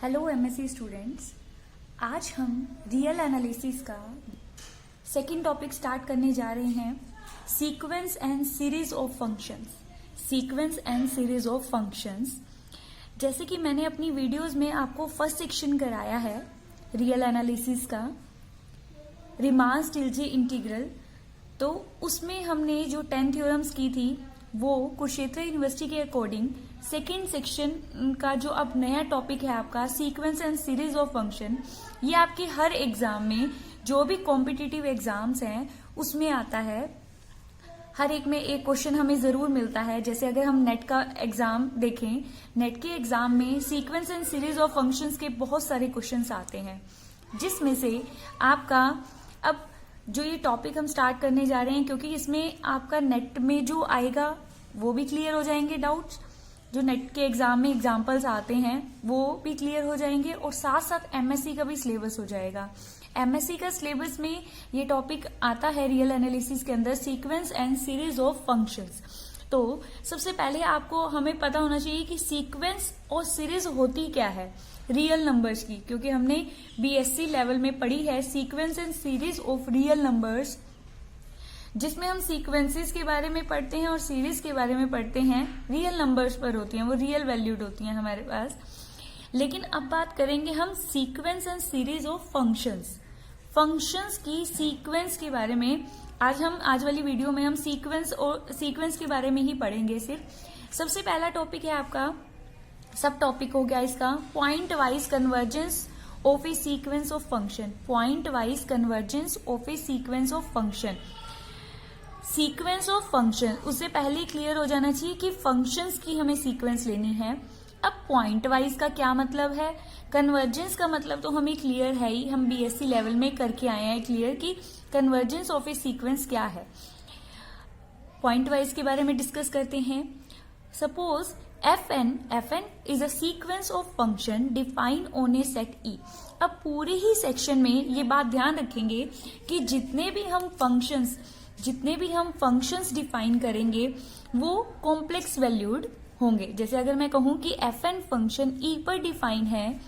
Hello MSc students, आज हम real analysis का सेकंड टॉपिक स्टार्ट करने जा रहे हैं, sequence and series of functions. Sequence and series of functions, जैसे कि मैंने अपनी वीडियोस में आपको फर्स्ट सेक्शन कराया है रियल एनालिसिस का, रीमान स्टिल्जे इंटीग्रल, तो उसमें हमने जो 10 थ्योरम्स की थी वो कुरुक्षेत्र यूनिवर्सिटी के अकॉर्डिंग सेकेंड सेक्शन का जो अब नया टॉपिक है आपका sequence and series of function, ये आपके हर एग्जाम में जो भी कॉम्पिटिटिव एग्जाम्स हैं उसमें आता है। हर एक में एक क्वेश्चन हमें जरूर मिलता है। जैसे अगर हम नेट का एग्जाम देखें, नेट के एग्जाम में sequence and series of functions के बहुत सारे क्वेश्चंस आते हैं, जिसमें से आपका अब जो ये टॉपिक हम स्टार्ट करने जा रहे हैं, क्योंकि इसमें आपका नेट में जो आएगा वो भी क्लियर हो जाएंगे डाउट्स, जो नेट के एग्जाम में एग्जाम्पल्स आते हैं वो भी क्लियर हो जाएंगे, और साथ साथ एमएससी का भी सिलेबस हो जाएगा। एमएससी का सिलेबस में ये टॉपिक आता है रियल एनालिसिस के अंदर, sequence and series of functions. तो सबसे पहले आपको हमें पता होना चाहिए कि सीक्वेंस और सीरीज होती क्या है रियल नंबर्स की, क्योंकि हमने बीएससी लेवल में पढ़ी है sequence and series of real numbers, जिसमें हम सीक्वेंसेस के बारे में पढ़ते हैं और सीरीज के बारे में पढ़ते हैं। रियल नंबर्स पर होती हैं, वो रियल वैल्यूड होती हैं हमारे पास। लेकिन अब बात करेंगे हम sequence and series of functions, functions की सीक्वेंस के बारे में। आज वाली वीडियो में हम सीक्वेंस के बारे में ही पढ़ेंगे सिर्फ। सबसे पहला टॉपिक है आपका, सब टॉपिक हो गया इसका, point wise convergence of a sequence of function. Point wise convergence of a sequence of function. Sequence of function, उससे पहले क्लियर हो जाना चाहिए कि फंक्शंस की हमें सीक्वेंस लेनी है। अब पॉइंट वाइज का क्या मतलब है, कन्वर्जेंस का मतलब तो हमें क्लियर है ही, हम बीएससी लेवल में करके आए हैं क्लियर कि कन्वर्जेंस ऑफ ए सीक्वेंस क्या है। पॉइंट वाइज के बारे में डिस्कस करते हैं। Suppose fn is a sequence of function defined on a set E। अब पूरे ही सेक्शन में ये बात ध्यान रखेंगे कि जितने भी हम फंक्शंस डिफाइन करेंगे वो कॉम्प्लेक्स वैल्यूड होंगे। जैसे अगर मैं कहूं कि fn फंक्शन E पर डिफाइन है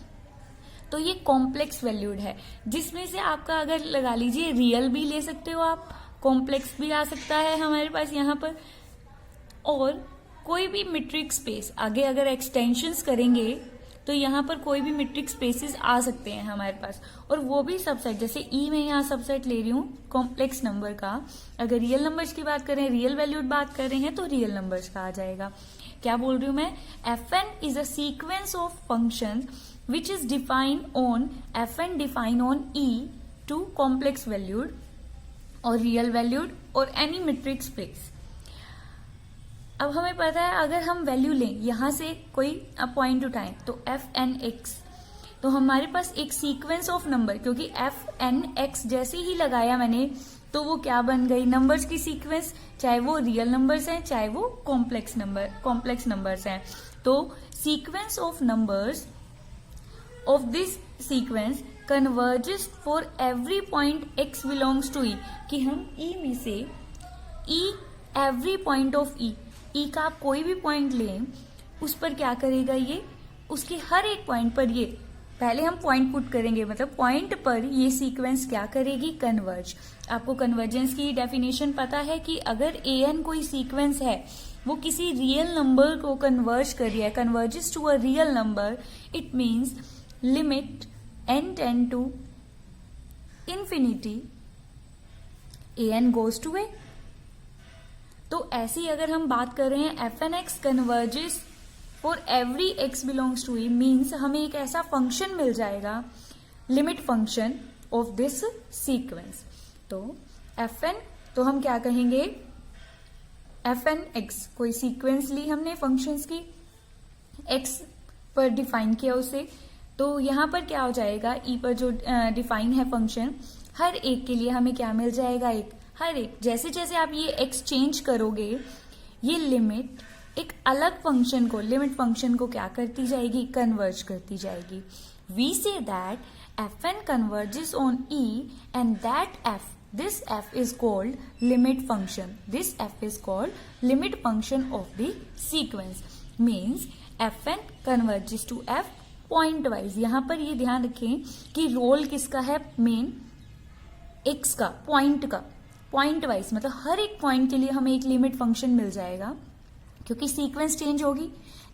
तो ये कॉम्प्लेक्स वैल्यूड है, जिसमें से आपका अगर लगा लीजिए रियल भी ले सकते हो आप, कॉम्प्लेक्स भी आ सकता है हमारे पास यहाँ पर, और कोई भी मीट्रिक स्पेस आगे अगर एक्सटेंशंस करेंगे तो यहाँ पर कोई भी मीट्रिक स्पेसेस आ सकते हैं हमारे पास, और वो भी सबसेट। जैसे ई में यहाँ सबसेट ले रही हूँ कॉम्प्लेक्स नंबर का, अगर रियल नंबर्स की बात करें, रियल वैल्यूड बात कर रहे हैं तो रियल नंबर्स का आ जाएगा। क्या बोल रही हूँ मैं, fn is a sequence of function which is define on fn define on e to complex valued और रियल वैल्यूड और एनी मीट्रिक स्पेस। अब हमें पता है अगर हम वैल्यू लें यहां से कोई पॉइंट उठाएं तो fnx, तो हमारे पास एक सीक्वेंस ऑफ नंबर, क्योंकि fnx जैसे ही लगाया मैंने तो वो क्या बन गई, नंबर्स की सीक्वेंस, चाहे वो रियल नंबर्स हैं चाहे वो कॉम्प्लेक्स नंबर्स हैं। तो sequence of numbers of this sequence converges for every point x belongs to e, कि हम e में से एवरी पॉइंट ऑफ ई का आप कोई भी पॉइंट लें उस पर क्या करेगा ये, उसके हर एक पॉइंट पर ये, पहले हम पॉइंट पुट करेंगे, मतलब पॉइंट पर ये सीक्वेंस क्या करेगी, कन्वर्ज। आपको कन्वर्जेंस की डेफिनेशन पता है कि अगर an कोई सीक्वेंस है वो किसी रियल नंबर को कन्वर्ज कर रही है, converges to a real number, it means limit n tend to infinity an goes to a। तो ऐसी अगर हम बात कर रहे हैं fnx converges for every x belongs to e, means हमें एक ऐसा फंक्शन मिल जाएगा, limit function of this sequence. तो fn, तो हम क्या कहेंगे, fnx कोई सीक्वेंस ली हमने फंक्शंस की, x पर डिफाइन किया उसे, तो यहां पर क्या हो जाएगा, e पर जो डिफाइन है फंक्शन, हर एक के लिए हमें क्या मिल जाएगा, एक, हर एक जैसे जैसे आप ये एक्सचेंज करोगे ये लिमिट एक अलग फंक्शन को, लिमिट फंक्शन को क्या करती जाएगी, कन्वर्ज करती जाएगी। We say that fn converges on e and that f, this f is called limit function, this f is called limit function of the sequence, means fn converges to f pointwise. यहां पर ये ध्यान रखें कि role किसका है, main x का, point का। पॉइंट वाइज मतलब हर एक पॉइंट के लिए हमें एक लिमिट फंक्शन मिल जाएगा, क्योंकि सीक्वेंस चेंज होगी।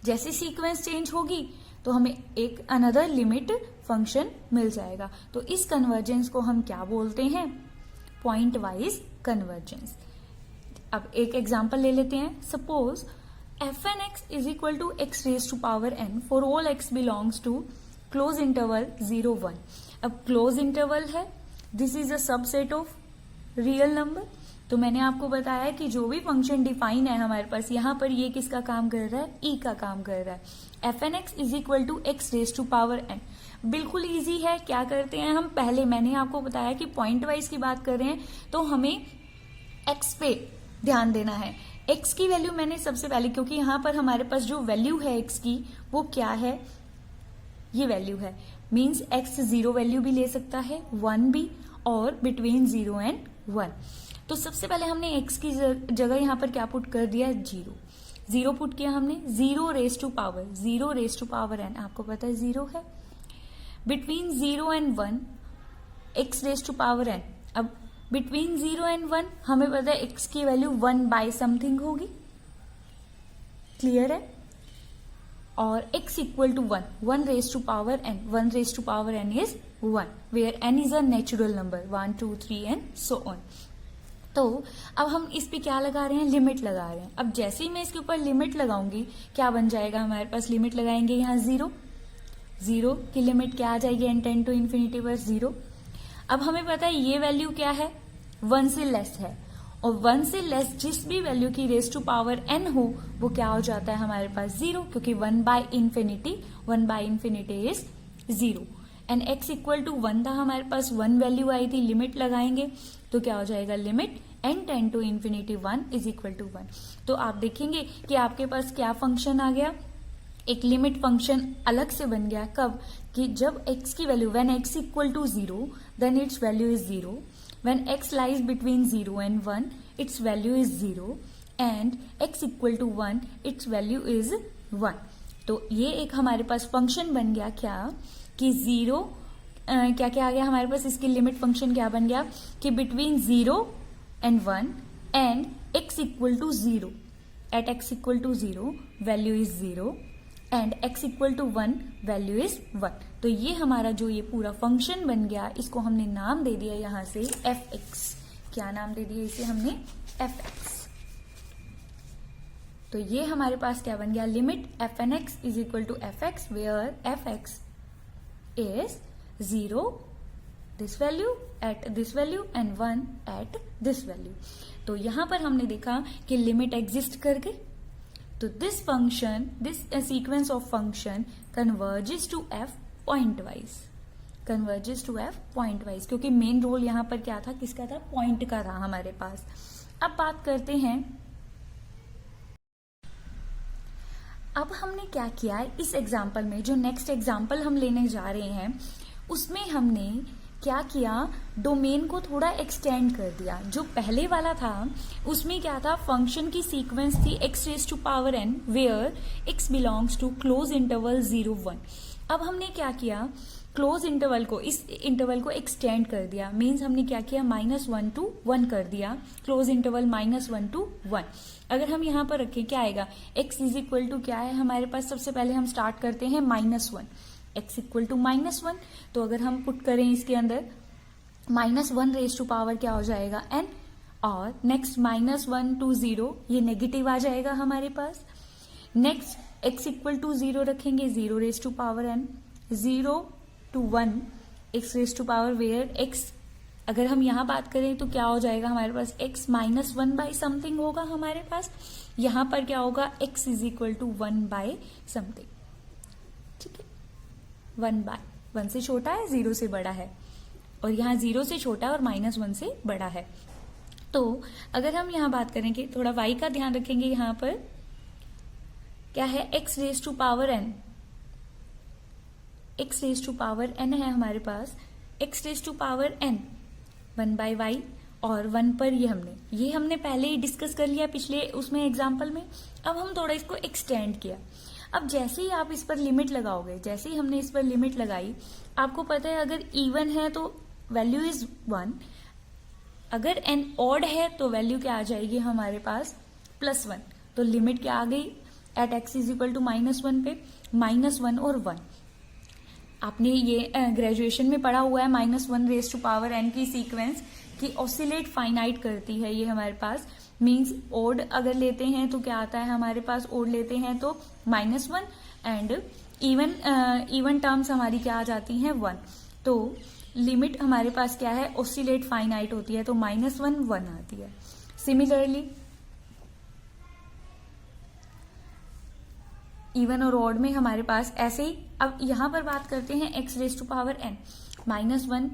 जैसे सीक्वेंस चेंज होगी तो हमें एक अनदर लिमिट फंक्शन मिल जाएगा। तो इस कन्वर्जेंस को हम क्या बोलते हैं, पॉइंट वाइज कन्वर्जेंस। अब एक एग्जांपल ले लेते हैं। Suppose f(x) is equal to x raise to power n for all x belongs to close interval 0 1। अब क्लोज इंटरवल है, this is a subset of real number. तो मैंने आपको बताया कि जो भी फंक्शन डिफाइन है हमारे पास, यहां पर ये किसका काम कर रहा है, e का काम कर रहा है। f(x) is equal to x raise to power n। बिल्कुल इजी है। क्या करते हैं हम, पहले मैंने आपको बताया कि पॉइंट वाइज की बात कर रहे हैं तो हमें x पे ध्यान देना है। x की वैल्यू मैंने सबसे पहले, क्योंकि यहां पर हमारे पास जो वैल्यू है x की वो क्या है, ये वैल्यू है। मीन्स x 0 वैल्यू भी ले सकता है, 1 भी, और बिटवीन 0 एंड 1। तो सबसे पहले हमने x की जगह यहां पर क्या पुट कर दिया, 0 पुट किया हमने। 0 रेज टू पावर n, आपको पता है 0 है। Between 0 and 1 x raise to power n। अब बिटवीन 0 एंड 1 हमें पता है x की वैल्यू 1 बाय समथिंग होगी, क्लियर है। और x equal to 1 raise to power n, 1 raise to power n is 1, where n is a natural number, 1 2 3 and so on. तो अब हम इस पे क्या लगा रहे हैं, लिमिट लगा रहे हैं। अब जैसे ही मैं इसके ऊपर लिमिट लगाऊंगी क्या बन जाएगा हमारे पास, लिमिट लगाएंगे यहाँ 0 की लिमिट क्या आ जाएगी, n टेंड टू इन्फिनिटी पर 0। अब हमें पता है ये वैल्यू क्या है, 1 से लेस है, और 1 से लेस जिस भी वैल्यू की रेज टू पावर n हो वो क्या हो जाता है हमारे पास 0, क्योंकि 1 by infinity is 0। And x equal to 1 था हमारे पास, 1 वैल्यू आई थी, लिमिट लगाएंगे तो क्या हो जाएगा, limit n tend to infinity 1 is equal to 1। तो आप देखेंगे कि आपके पास क्या फंक्शन आ गया, एक लिमिट फंक्शन अलग से बन गया। कब, कि जब x की value, when x equal to 0 then its value is 0, when x lies between 0 and 1 its value is 0, and x equal to 1 its value is 1। तो ये एक हमारे पास फंक्शन बन गया क्या, कि 0 क्या क्या आ गया हमारे पास, इसकी लिमिट फंक्शन क्या बन गया, कि between 0 and 1 and x equal to 0, at x equal to 0 value is 0 and x equal to 1 value is 1। तो ये हमारा जो ये पूरा फंक्शन बन गया, इसको हमने नाम दे दिया यहां से f(x). क्या नाम दे दिया इसे हमने, f(x). तो ये हमारे पास क्या बन गया, limit f(x) is equal to f(x), where f(x) is 0 this value at this value and 1 at this value. तो यहां पर हमने देखा कि लिमिट एग्जिस्ट कर गई। तो this function, this sequence of function converges to f pointwise, क्योंकि मेन रोल यहां पर क्या था, किसका था, पॉइंट का था हमारे पास। अब बात करते हैं, अब हमने क्या किया है इस एग्जाम्पल में, जो नेक्स्ट एग्जाम्पल हम लेने जा रहे हैं उसमें हमने क्या किया, डोमेन को थोड़ा एक्सटेंड कर दिया। जो पहले वाला था उसमें क्या था, फंक्शन की सीक्वेंस थी x raise to power n where x belongs to close interval 0 1। अब हमने क्या किया, क्लोज इंटरवल को, इस इंटरवल को एक्सटेंड कर दिया। मीन्स हमने क्या किया, -1 to 1 कर दिया, क्लोज इंटरवल -1 to 1। अगर हम यहाँ पर रखें क्या आएगा, x इज इक्वल टू क्या है हमारे पास, सबसे पहले हम स्टार्ट करते हैं -1, x इक्वल टू -1। तो अगर हम पुट करें इसके अंदर -1 रेज टू पावर क्या हो जाएगा, n, और नेक्स्ट -1 to 0, ये नेगेटिव आ जाएगा हमारे पास। नेक्स्ट x इक्वल टू 0 रखेंगे, 0 raise to power n, 0 to 1 x raise to power where x, अगर हम यहां बात करें तो क्या हो जाएगा हमारे पास, x -1 बाय समथिंग होगा हमारे पास। यहां पर क्या होगा, x is equal to 1 by something, ठीक है, 1 से छोटा है, 0 से बड़ा है, और यहाँ 0 से छोटा है और -1 से बड़ा है। तो अगर हम यहाँ बात करें कि थोड़ा y का ध्यान रखेंगे, यहाँ पर क्या है, x raise to power n, x raise to power n है हमारे पास, x raise to power n 1 by y, और 1 पर ये हमने पहले ही डिस्कस कर लिया पिछले उसमें एग्जाम्पल में। अब हम थोड़ा इसको एक्सटेंड किया। अब जैसे ही आप इस पर लिमिट लगाओगे, जैसे ही हमने इस पर लिमिट लगाई, आपको पता है अगर इवन है तो वैल्यू इज 1, अगर एन ऑड है तो वैल्यू क्या आ जाएगी हमारे पास +1। तो लिमिट क्या आ गई at x is equal to -1 पे, -1 और 1। आपने ये ग्रेजुएशन में पढ़ा हुआ है -1⁻n की सीक्वेंस की ऑसिलेट फाइनाइट करती है ये हमारे पास। मींस ओड अगर लेते हैं तो क्या आता है हमारे पास, ओड लेते हैं तो -1 एंड इवन टर्म्स हमारी क्या आ जाती हैं 1। तो लिमिट हमारे पास क्या है, ऑसिलेट फाइनाइट होती है, तो -1 1 आती है। सिमिलरली इवन और ऑड में हमारे पास ऐसे ही। अब यहां पर बात करते हैं x⁻n -1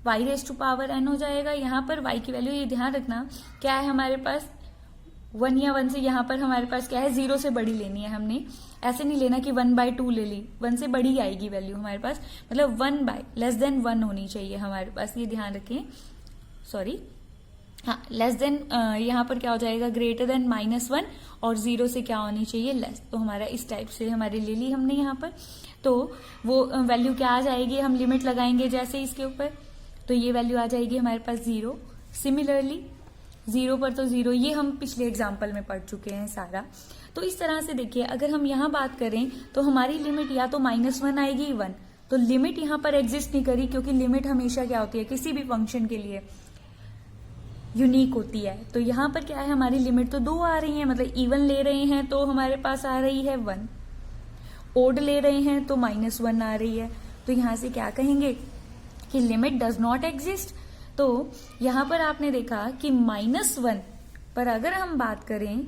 y⁻n हो जाएगा। यहाँ पर y की वैल्यू, ये ध्यान रखना क्या है हमारे पास 1 या 1 से, यहाँ पर हमारे पास क्या है 0 से बड़ी लेनी है हमने। ऐसे नहीं लेना कि 1/2 ले ली, 1 से बड़ी आएगी वैल्यू हमारे पास, मतलब 1/<1 होनी चाहिए हमारे पास, ये ध्यान रखें। सॉरी, हाँ, लेस देन यहाँ पर क्या हो जाएगा greater than -1 और 0 से क्या होनी चाहिए लेस। तो हमारा इस टाइप से हमारी ले ली हमने यहाँ पर, तो वो वैल्यू क्या आ जाएगी, हम लिमिट लगाएंगे जैसे इसके ऊपर, तो ये वैल्यू आ जाएगी हमारे पास 0। सिमिलरली 0 पर तो 0, ये हम पिछले एग्जाम्पल में पढ़ चुके हैं सारा। तो इस तरह से देखिए, अगर हम यहाँ बात करें तो हमारी लिमिट या तो -1 आएगी 1, तो लिमिट यहाँ पर एग्जिस्ट नहीं करी, क्योंकि लिमिट हमेशा क्या होती है किसी भी फंक्शन के लिए यूनिक होती है। तो यहाँ पर क्या है, हमारी लिमिट तो 2 आ रही है, मतलब इवन ले रहे हैं तो हमारे पास आ रही है 1, ओड ले रहे हैं तो -1 आ रही है। तो यहाँ से क्या कहेंगे कि लिमिट डज नॉट एग्जिस्ट। तो यहाँ पर आपने देखा कि -1 पर अगर हम बात करें,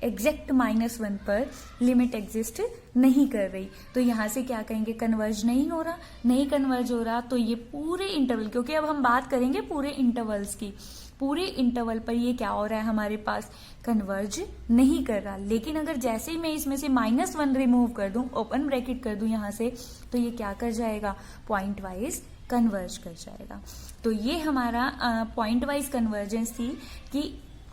एग्जैक्ट -1 पर लिमिट एग्जिस्ट नहीं कर रही, तो यहाँ से क्या कहेंगे, कन्वर्ज नहीं हो रहा। नहीं कन्वर्ज हो रहा तो ये पूरे इंटरवल, क्योंकि अब हम बात करेंगे पूरे इंटरवल्स की, पूरे इंटरवल पर ये क्या हो रहा है हमारे पास, कन्वर्ज नहीं कर रहा। लेकिन अगर जैसे ही मैं इसमें से -1 रिमूव कर दूं, ओपन ब्रैकेट कर दूं यहाँ से, तो ये क्या कर जाएगा, पॉइंट वाइज कन्वर्ज कर जाएगा। तो ये हमारा पॉइंट वाइज कन्वर्जेंस थी कि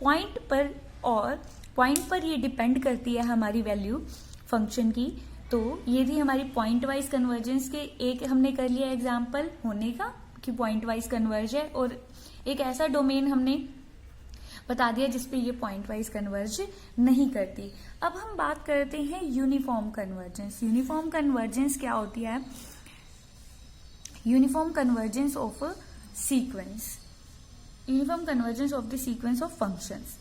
पॉइंट पर, और पॉइंट पर ये डिपेंड करती है हमारी वैल्यू फंक्शन की। तो ये थी हमारी पॉइंट वाइज कन्वर्जेंस के एक हमने कर लिया एग्जाम्पल होने का कि पॉइंट वाइज कन्वर्ज है, और एक ऐसा डोमेन हमने बता दिया जिसपे ये पॉइंट वाइज कन्वर्ज नहीं करती। अब हम बात करते हैं यूनिफॉर्म कन्वर्जेंस। यूनिफॉर्म कन्वर्जेंस क्या होती है, uniform convergence of sequence, uniform convergence of the sequence of functions.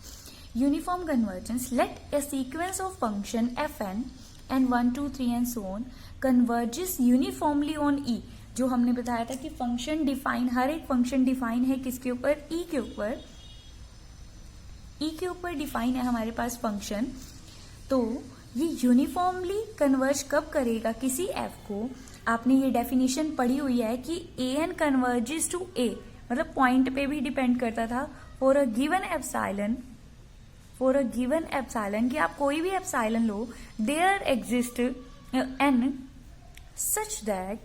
Uniform convergence, let a sequence of function fn and 1 2 3 and so on converges uniformly on E। जो हमने बताया था कि function define, हर एक function define है किसके ऊपर, E के ऊपर, E के ऊपर डिफाइन है हमारे पास फंक्शन। तो ये यूनिफॉर्मली कन्वर्ज कब करेगा किसी f को, आपने ये डेफिनेशन पढ़ी हुई है कि an converges to A, मतलब पॉइंट पे भी डिपेंड करता था। For a given epsilon, for a given epsilon, कि आप कोई भी एप्सिलॉन लो, there exist n such that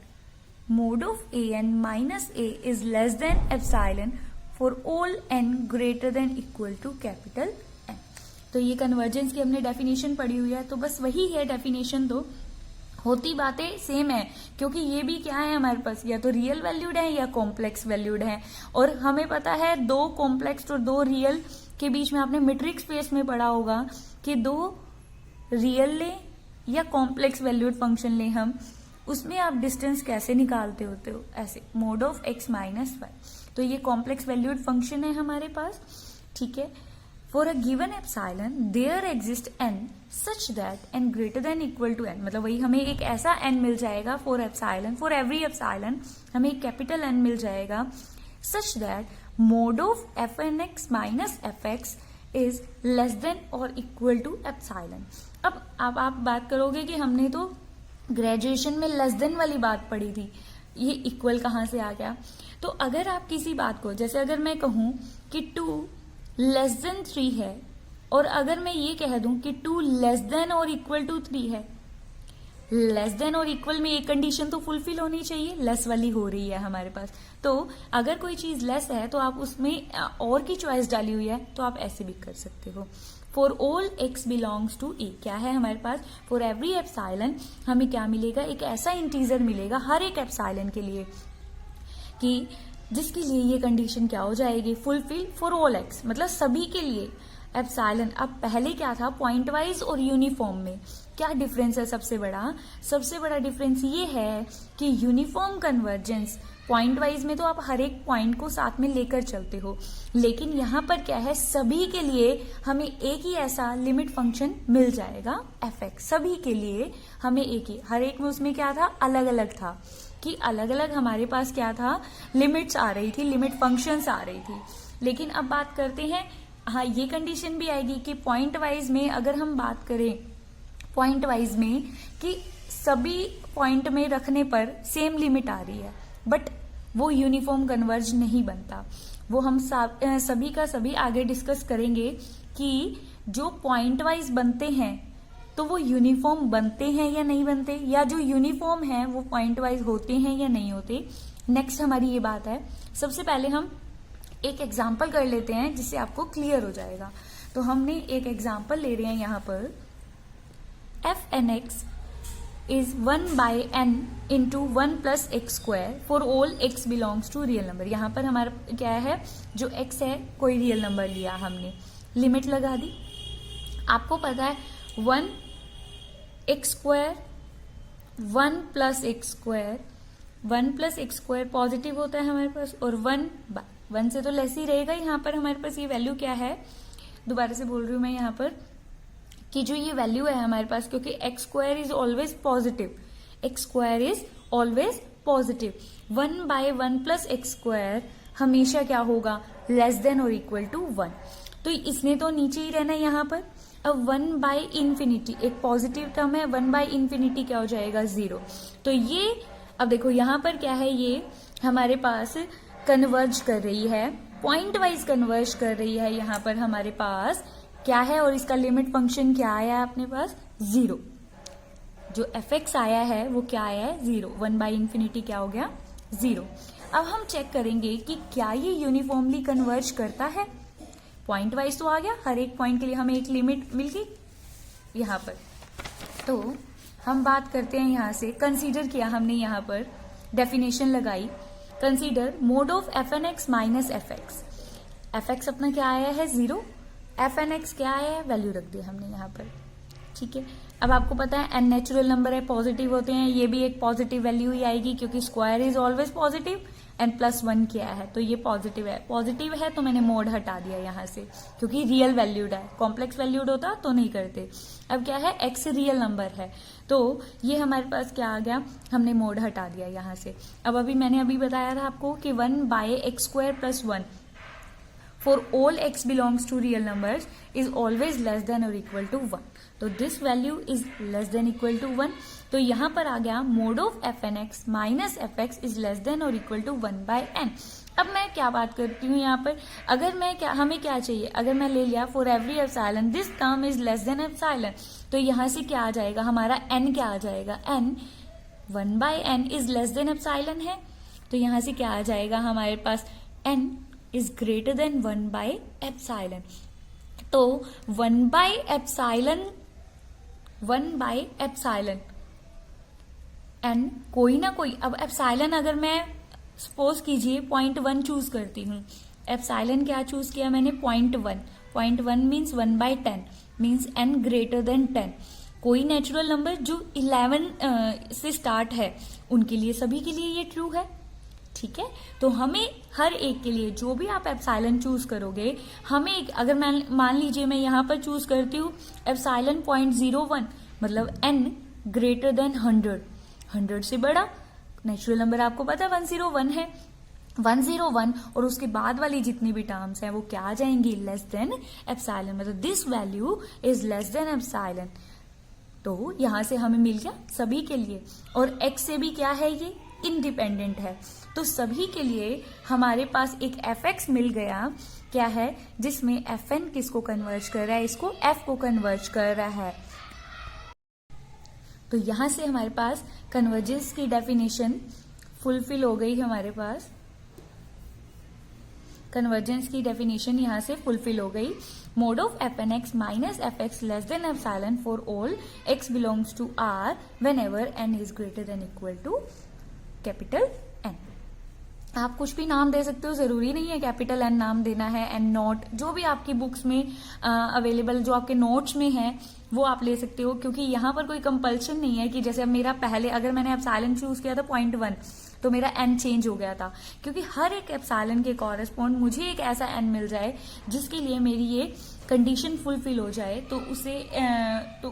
mod of an minus a is less than epsilon for all n greater than equal to capital N। तो ये convergence की हमने definition पढ़ी हुई है, तो बस वही है डेफिनेशन, तो होती बातें सेम है, क्योंकि ये भी क्या है हमारे पास, या तो रियल वैल्यूड है या कॉम्प्लेक्स वैल्यूड है। और हमें पता है 2 कॉम्प्लेक्स और 2 रियल के बीच में, आपने मैट्रिक्स स्पेस में पढ़ा होगा कि 2 रियल ले या कॉम्प्लेक्स वैल्यूड फंक्शन ले हम, उसमें आप डिस्टेंस कैसे निकालते होते हो, ऐसे mod of x minus y. तो ये कॉम्प्लेक्स वैल्यूड फंक्शन है हमारे पास, ठीक है। For a given epsilon there exist n such that n greater than equal to n, मतलब वही हमें एक ऐसा n मिल जाएगा for epsilon, for every epsilon हमें एक कैपिटल N मिल जाएगा, such that mod of fnx minus fx is less than और इक्वल टू एप्सिलॉन। अब आप बात करोगे कि हमने तो ग्रेजुएशन में लेस देन वाली बात पढ़ी थी, ये इक्वल कहाँ से आ गया। तो अगर आप किसी बात को, जैसे अगर मैं कहूं कि 2 लेस देन 3 है, और अगर मैं ये कह दूं कि 2 लेस देन और इक्वल टू 3 है, लेस देन और इक्वल में एक कंडीशन तो फुलफिल होनी चाहिए, लेस वाली हो रही है हमारे पास। तो अगर कोई चीज लेस है तो आप उसमें और की चॉइस डाली हुई है, तो आप ऐसे भी कर सकते हो। For all x belongs to A. क्या है हमारे पास, फॉर एवरी एप्साइलन हमें क्या मिलेगा, एक ऐसा इंटीजर मिलेगा हर एक एप्साइलन के लिए कि जिसके लिए ये कंडीशन क्या हो जाएगी, फुलफिल फॉर ऑल एक्स, मतलब सभी के लिए एप्साइलन। अब पहले क्या था, पॉइंट वाइज और यूनिफॉर्म में क्या डिफरेंस है, सबसे बड़ा डिफरेंस ये है कि यूनिफॉर्म कन्वर्जेंस, पॉइंट वाइज में तो आप हर एक पॉइंट को साथ में लेकर चलते हो, लेकिन यहाँ पर क्या है, सभी के लिए हमें एक ही ऐसा लिमिट फंक्शन मिल जाएगा एफ एक्स, सभी के लिए हमें एक ही, हर एक में उसमें क्या था, अलग अलग था कि अलग अलग हमारे पास क्या था, लिमिट्स आ रही थी, लिमिट फंक्शंस आ रही थी। लेकिन अब बात करते हैं, हाँ ये कंडीशन भी आएगी कि पॉइंट वाइज में अगर हम बात करें, पॉइंट वाइज में कि सभी पॉइंट में रखने पर सेम लिमिट आ रही है, बट वो यूनिफॉर्म कन्वर्ज नहीं बनता। वो हम सभी का सभी आगे डिस्कस करेंगे कि जो पॉइंट वाइज बनते हैं तो वो यूनिफॉर्म बनते हैं या नहीं बनते, या जो यूनिफॉर्म है वो पॉइंट वाइज होते हैं या नहीं होते। नेक्स्ट हमारी ये बात है, सबसे पहले हम एक एग्जाम्पल कर लेते हैं जिससे आपको क्लियर हो जाएगा। तो हमने एक एग्जाम्पल ले रहे हैं यहाँ पर, f n x is 1/n into 1 plus x square for all x belongs to real number. यहाँ पर हमारा क्या है, जो x है कोई रियल नंबर लिया, हमने लिमिट लगा दी। आपको पता है 1 x square 1 plus x square, 1 plus x square positive होता है हमारे पास, और 1 से तो लेस ही रहेगा। यहाँ पर हमारे पास ये वैल्यू क्या है, दोबारा से बोल रही हूं मैं यहाँ पर कि जो ये वैल्यू है हमारे पास, क्योंकि x square is always positive, x square is always positive, 1/1 plus x square हमेशा क्या होगा, लेस देन और इक्वल टू 1। तो इसने तो नीचे ही रहना है यहाँ पर। अब 1/इंफिनिटी एक पॉजिटिव टर्म है, 1/इंफिनिटी क्या हो जाएगा, 0। तो ये अब देखो यहाँ पर क्या है, ये हमारे पास कन्वर्ज कर रही है, पॉइंट वाइज कन्वर्ज कर रही है। यहाँ पर हमारे पास क्या है, और इसका लिमिट फंक्शन क्या आया है अपने पास, 0। जो एफ एक्स आया है वो क्या आया है, 0। 1/इंफिनिटी क्या हो गया, 0। अब हम चेक करेंगे कि क्या ये यूनिफॉर्मली कन्वर्ज करता है। पॉइंट वाइज तो आ गया, हर एक पॉइंट के लिए हमें एक लिमिट मिल गई यहाँ पर। तो हम बात करते हैं यहाँ से, कंसीडर किया हमने, यहाँ पर डेफिनेशन लगाई, consider mod of f n x minus f x. F x अपना क्या आया है, 0, एफ एन एक्स क्या आया है, वैल्यू रख दी हमने यहाँ पर, ठीक है। अब आपको पता है एन नेचुरल नंबर है, पॉजिटिव होते हैं, ये भी एक पॉजिटिव वैल्यू ही आएगी क्योंकि square is always positive, n plus 1 क्या है, तो ये पॉजिटिव है। पॉजिटिव है तो मैंने मोड हटा दिया यहाँ से, क्योंकि रियल वैल्यूड है, कॉम्प्लेक्स वैल्यूड होता तो नहीं करते। अब क्या है, एक्स रियल नंबर है, तो ये हमारे पास क्या आ गया, हमने मोड हटा दिया यहाँ से। अब मैंने अभी बताया था आपको कि 1/x square plus 1 for all x belongs to real numbers is always less than और इक्वल टू 1। तो this value is less than equal to 1। तो यहाँ पर आ गया mod of f n x minus f x is less than और equal to 1/n। अब मैं क्या बात करती हूँ यहाँ पर, अगर मैं क्या, हमें क्या चाहिए, अगर मैं ले लिया for every epsilon this term is less than epsilon, तो यहाँ से क्या आ जाएगा हमारा, n क्या आ जाएगा, n 1/n is less than epsilon है, तो यहाँ से क्या आ जाएगा हमारे पास, n इज ग्रेटर देन 1/एप्सिलॉन। तो 1/एप्सिलॉन n कोई ना कोई, अब एप्सिलॉन अगर मैं सपोज कीजिए 0.1 चूज करती हूँ, एप्सिलॉन क्या चूज किया मैंने, 0.1 means 1/10 means n greater then 10। कोई नेचुरल नंबर जो 11 से स्टार्ट है उनके लिए, सभी के लिए ये ट्रू है, ठीक है। तो हमें हर एक के लिए जो भी आप एप्सिलॉन चूज करोगे, हमें अगर मैं मान लीजिए मैं यहाँ पर चूज करती हूँ एप्सिलॉन 0.01, मतलब n ग्रेटर देन 100 से बड़ा नेचुरल नंबर आपको पता है 101 है, 101 और उसके बाद वाली जितनी भी टर्म्स हैं वो क्या आ जाएंगी, लेस देन एप्सिलॉन, मतलब this value is less than epsilon. तो यहां से हमें मिल गया सभी के लिए, और x से भी क्या है, ये इंडिपेंडेंट है, तो सभी के लिए हमारे पास एक एफ एक्स मिल गया, क्या है, जिसमें एफ एन किसको कन्वर्ज कर रहा है, इसको एफ को कन्वर्ज कर रहा है। तो यहां से हमारे पास कन्वर्जेंस की डेफिनेशन फुलफिल हो गई हमारे पास। कन्वर्जेंस की डेफिनेशन यहाँ से फुलफिल हो गई। Mod of f n x minus f x less than epsilon for all x belongs to R whenever n is greater than equal to capital N. आप कुछ भी नाम दे सकते हो, जरूरी नहीं है कैपिटल एन नाम देना है। एन नॉट, जो भी आपकी बुक्स में अवेलेबल, जो आपके नोट्स में है वो आप ले सकते हो, क्योंकि यहाँ पर कोई कंपल्शन नहीं है कि जैसे अब मेरा पहले अगर मैंने एप्सिलॉन चूज किया था 0.1 तो मेरा एन चेंज हो गया था, क्योंकि हर एक एप्सिलॉन के कॉरेस्पॉन्ड मुझे एक ऐसा एन मिल जाए जिसके लिए मेरी ये कंडीशन फुलफिल हो जाए, तो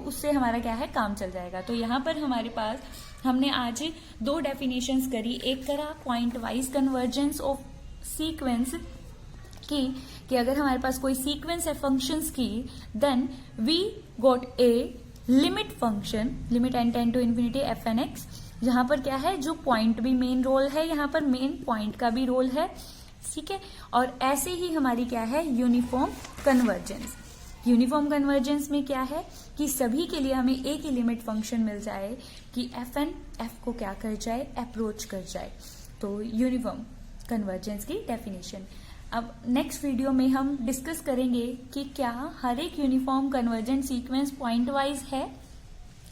उससे हमारा क्या है, काम चल जाएगा। तो यहाँ पर हमारे पास हमने आज 2 डेफिनेशंस करी। एक करा point wise convergence of sequence की, कि अगर हमारे पास कोई सीक्वेंस है फंक्शंस की, then we got a limit function, limit n tend to infinity f n x. यहाँ पर क्या है, जो पॉइंट भी मेन रोल है, यहाँ पर मेन पॉइंट का भी रोल है, ठीक है। और ऐसे ही हमारी क्या है, यूनिफॉर्म कन्वर्जेंस। यूनिफॉर्म कन्वर्जेंस में क्या है कि सभी के लिए हमें एक ही लिमिट फंक्शन मिल जाए कि एफ एन एफ को क्या कर जाए, अप्रोच कर जाए। तो यूनिफॉर्म कन्वर्जेंस की डेफिनेशन। अब नेक्स्ट वीडियो में हम डिस्कस करेंगे कि क्या हर एक uniform convergent sequence point wise है,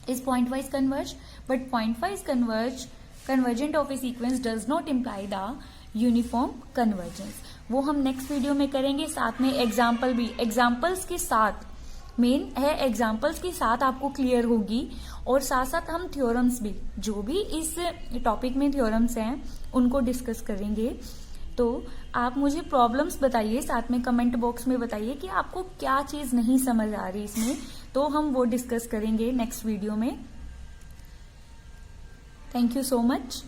is point wise converge, but point wise convergent of a sequence does not imply the uniform convergence. वो हम नेक्स्ट वीडियो में करेंगे। साथ में एग्जाम्पल भी, एग्जाम्पल्स के साथ, मेन है एग्जाम्पल्स के साथ आपको क्लियर होगी, और साथ साथ हम थ्योरम्स भी, जो भी इस टॉपिक में थ्योरम्स हैं उनको डिस्कस करेंगे। तो आप मुझे प्रॉब्लम्स बताइए, साथ में कमेंट बॉक्स में बताइए कि आपको क्या चीज नहीं समझ आ रही इसमें, तो हम वो डिस्कस करेंगे नेक्स्ट वीडियो में। Thank you so much.